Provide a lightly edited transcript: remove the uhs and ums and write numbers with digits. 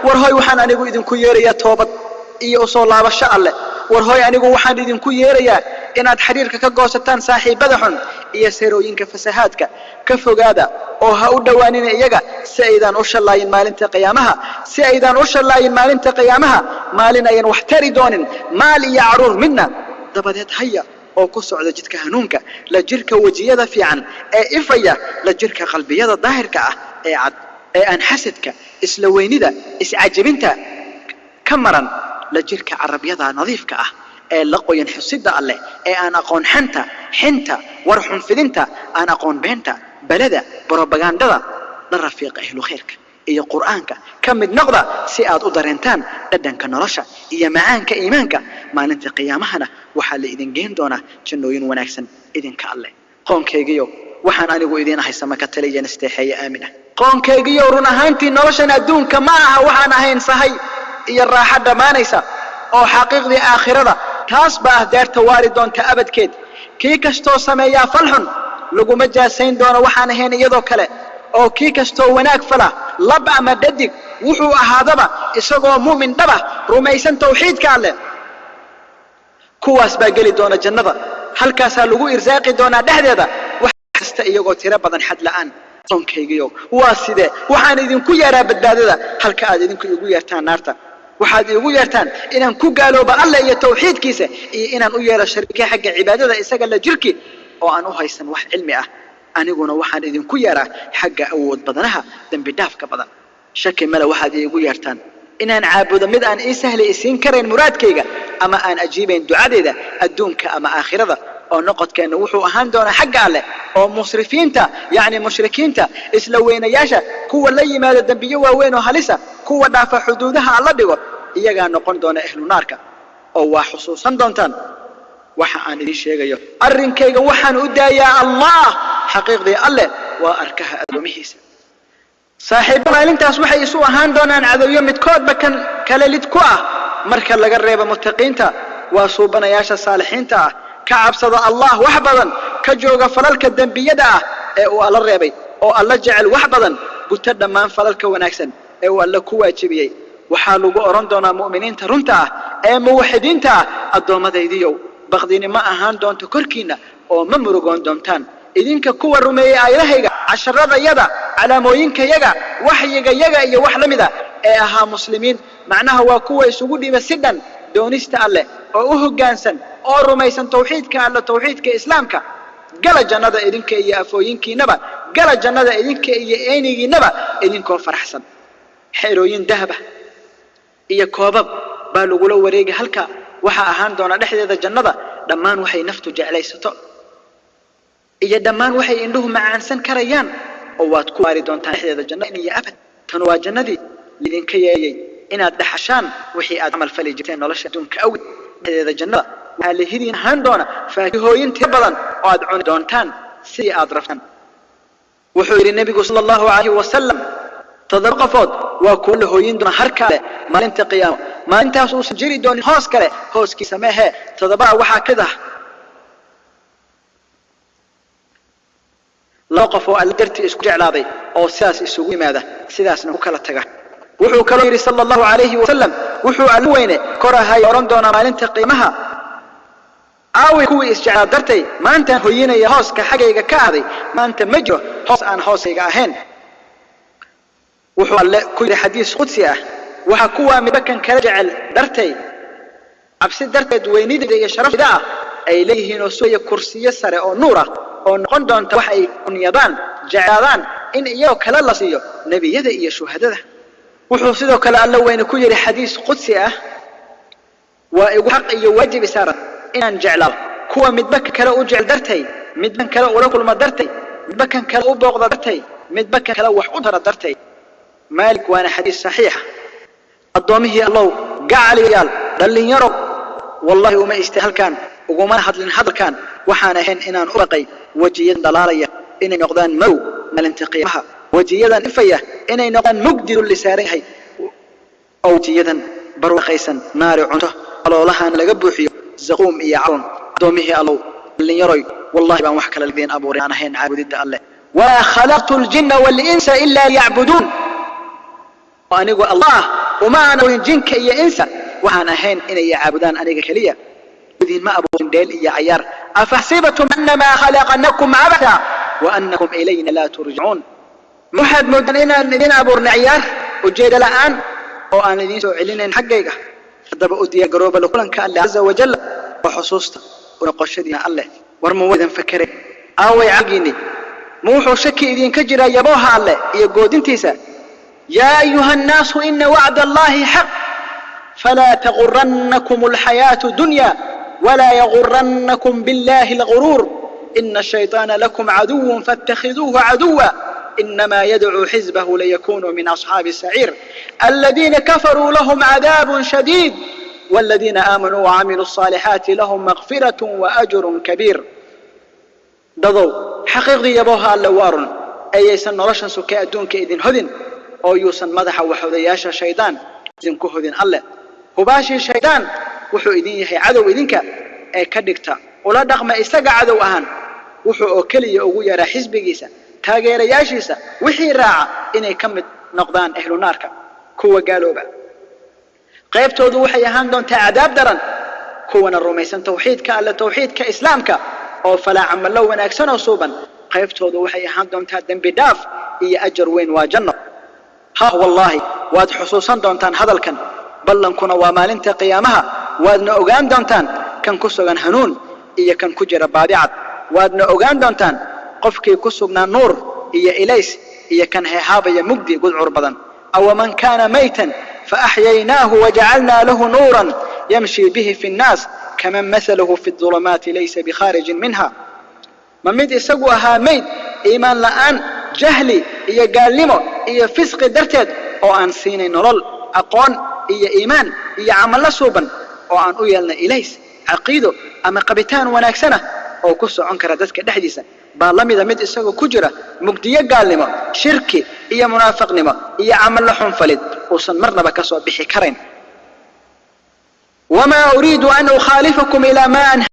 warhooy waxaan anigu idinku yeerayaa toobad iyo soo laabasho alle warhooy anigu waxaan idinku yeerayaa inaad xiriirka ka goosataan saaxiibada xun iyo seerooyinka fasahaadka ka fogaada oo ha u dhawaanina iyaga si aydan u shalaayin maalinta qiyaamaha maalin ayaan wax tari doonin maal iyo caruur midna dabadeed haya oo ku socda jidka hanuunka la jirka wajiyada fiican ee ifaya la jirka qalbiyada daahirka ah ee cad ee aan xasadka isla weynida iscajabinta ka maran la jirka carabyada nadiifka ah ee la qoyan xusida alle ee aan aqoon xinta war xun fidinta aan aqoon beenta balada propagandada la rafiiq ahlu khayrka iyo quraanka kamid noqda si aad u dareentaan dhadhanka nolosha iyo macaanka iimaanka maalinta qiyaamahana waxa la idin geen doona jannooyin wanaagsan idinka alle qoonkeygiyo waxaan anigu idin ahay samaka taliyan isteexay aamina qoonkeygiyo run ahaantii noloshan adduunka ma aha waxaan ahayn sahay iyo raaxo dhamaanaysa oo xaqiiqdii aakhirada taas baa daarta waari doonta abadkeed kii kastoo sameeyaa falxun laguma jaasayn doono waxaan ahayn iyadoo kale oo kii kastoo wanaag fala lab ama dhadig wuxuu ahaadaba isagoo muumin dhaba rumaysan tawxiidka alle kuwaas baa geli doona jannada halkaasaa lagu irsaaqi doonaa dhexdeeda wax kasta iyagoo tiro badan xad la'aan qoonkeygiyo waa sidee waxaan idinku yeeraa badbaadada halka aad idinku igu yeertaan naarta waxaad igu yeertaan inaan ku gaalooba alle iyo tawxiidkiisa iyo inaan u yeero shariika xagga cibaadada isaga la jirki oo aan u haysan wax cilmi ah aniguna waxaan idinku yeeraa xagga awood badanaha dambi dhaafka badan shaki mala waxaad igu yeertaan inaan caabudo mid aan ii sahli isiin karayn muraadkayga ama aan ajiibayn ducadeeda adduunka ama aakhirada oo noqodkeena wuxuu ahaan doonaa xagga alle oo musrifiinta yani mushrikiinta isla weynayaasha kuwa la yimaado dambiyo waaweyn oo halisa kuwa dhaafa xuduudaha alla dhigo iyagaa noqon doona ahlu naarka oo waa xusuusan doontaan waxa aan idin sheegayo arrinkayga waxaan u daayaa allah xaqiiqdii alle waa arkaha adoomihiisa saaxiib maalintaas waxay isu ahaan doonaan cadawyo midkoodba kan kale lid ku ah marka laga reebo muttaqiinta waa suubanayaasha saalixiinta ah ka cabsada allah wax badan ka jooga falalka dambiyada ah ee uu alla reebay oo alla jecel wax badan guta dhammaan falalka wanaagsan ee uu alla ku waajibiyay waxaa lagu oran doonaa mu'miniinta runta ah ee muwaxidiinta ah addoomadaydiyow baqdini ma ahaan doonto korkiina oo ma murugoon doontaan idinka kuwa rumeeyay aayadahayga casharadayada calaamooyinkayaga waxyigayaga iyo wax la mid ah ee ahaa muslimiin macnaha waa kuwa isugu dhiba si dhan doonista alle oo u hoggaansan oo rumaysan tawxiidka alle tawxiidka islaamka gala jannada idinka iyo afooyinkiinaba gala jannada idinka iyo eenigiinaba idinkoo faraxsan xeerooyin dahaba iyo koobab baa lagula wareegay halka waxa ahaan doona dhexdeeda jannada dhammaan waxay naftu jeclaysato iyo dhammaan waxay indhuhu macaansan karayaan oo waad ku waari doontaan dhexdeeda jannada iyo abad tan waa jannadii lidinka yeeyay inaad dhaxashaan wixii aad amal fali jirteen nolosha adduunka awgeed dhexdeeda jannada waxaa la hidin ahaan doona faakihooyin tiro badan oo aad cuni doontaan sidii aad rabtaan wuxuu yidhi nebigu sala allahu calayhi wasalam toddoba qofood waa kuwa la hooyin doona har kale maalinta qiyaamo maalintaas uusan jiri doonin hoos kale hooskiisa mehe toddobaa waxaa ka dah laba qof oo alla dartii isku jeclaaday oo sidaas isugu yimaada sidaasna ku kala taga wuxuu kaloo yidhi sala allahu calayhi wasalam wuxuu alla weyne korahay oran doonaa maalinta qiimaha aawi kuwii isjeclaa dartay maantaan hoyinaya hooska xaggayga ka ahday maanta ma jiro hoos aan hoosayga ahayn wuxuu alle ku yidhi xadiis qudsi ah waxa kuwaa midbakan kala jecel dartay cabsi darteed weynida iyo sharafida ah ay leeyihiin oo sooya kursiyo sare oo nuur ah oo noqon doonta wax ay kunyadaan jeclaadaan in iyagoo kale la siiyo nebiyada iyo shuhadada wuxuu sidoo kale alla weyne ku yidhi xadiis qudsi ah waa igu xaq iyo waajib saaran inaan jeclaado kuwa midbakan kale u jecel dartay midban kale ula kulma dartay midbakan kale u booqda dartay midbakan kale wax u dara dartay مالك وانا حديث صحيح الضومه الله قال يال دلنيرو والله وما يستاهل كان وما هدلن هذا كان وحانا هن انان ارقي وجيا ضلاليه ان نقدان مو مالنتقيها وجيدا افيه ان نقدان مقدر لساريه او جيدا بروقيسا نار عنده قالوا لها ان لغا بوخيو زقوم iyo cawn ضومه الله دلنيرو والله بان wax kala lideen abuuray aan ahayn caabudida alle wa khalaqtu al-jinna wal-insa illa liya'budun وأنيقو الله وما أنا جنك يا إنسى وأنا هين إن يعبدان أنا كليا الذين ما أبو ديل يا عيار أفحسبتم أنما خلقناكم عبثا وأنكم إلينا لا ترجعون محد مدننا الذين أبورنا عيار وجيد الآن وأنا الذين سوعلنا حقيقة فدب أدي قروب لكلن كان عز وجل وحصوصته ونقشدنا الله ورموذا فكره أو يعقيني موحو شكي إذين كجرا يبوها الله يقود انتسا يا أيها الناس إن وعد الله حق فلا تغرنكم الحياة الدنيا ولا يغرنكم بالله الغرور إن الشيطان لكم عدو فاتخذوه عدوا إنما يدعو حزبه ليكونوا من أصحاب السعير الذين كفروا لهم عذاب شديد والذين آمنوا وعملوا الصالحات لهم مغفرة وأجر كبير دضو حقيقي يبوها اللوار أي يسن رشن سكاء دونك إذن هذن أو يوسن مدح وحوذياش الشيطان إذن كهذن الله هباشي الشيطان وحو إذن يحي عدو إذنك أي كدكتا ولا دقم إستقع عدو أهان وحو أكلي أغو يرى حزب جيسا تاقير ياشيسا وحي راعة إني كمت نقضان أهل نارك كوة قالوا با قيبتو دو وحي أهان دون تعذاب درن كونا الرميسان توحيدك ألا توحيدك إسلامك أو فلا عمل لو ونأكسن وصوبا قيبتو دو وحي أهان دون تهدن بداف إيا أجر وين واجنة ها والله واد حصوصا دونتان هذا الكن بلن كنا ومالنت قيامها وادنا أغان دونتان كان كسوغان هنون إيا كان كجر بادعات وادنا أغان دونتان قفكي كسوغنا نور إيا إليس إيا كان هيهاب إيا مقدي قد عربضا أو من كان ميتا فأحييناه وجعلنا له نورا يمشي به في الناس كمن مثله في الظلمات ليس بخارج منها من ميد إساقوها ميت إيمان لآن جهلي إيا قالمو إيا فسق درتد أو أن سيني نرل أقون إيا إيمان إيا عمل صوبا أو أن أيلنا إليس عقيدو أما قبتان وناكسنة أو كسو عنكرة دسك دحديسة بالله إذا ميد إساقو كجرة مقدية قالمو شركي إيا منافق نمو إيا عمل لحن فلد وصن مرنا بكسو بحكرين وما أريد أن أخالفكم إلى ما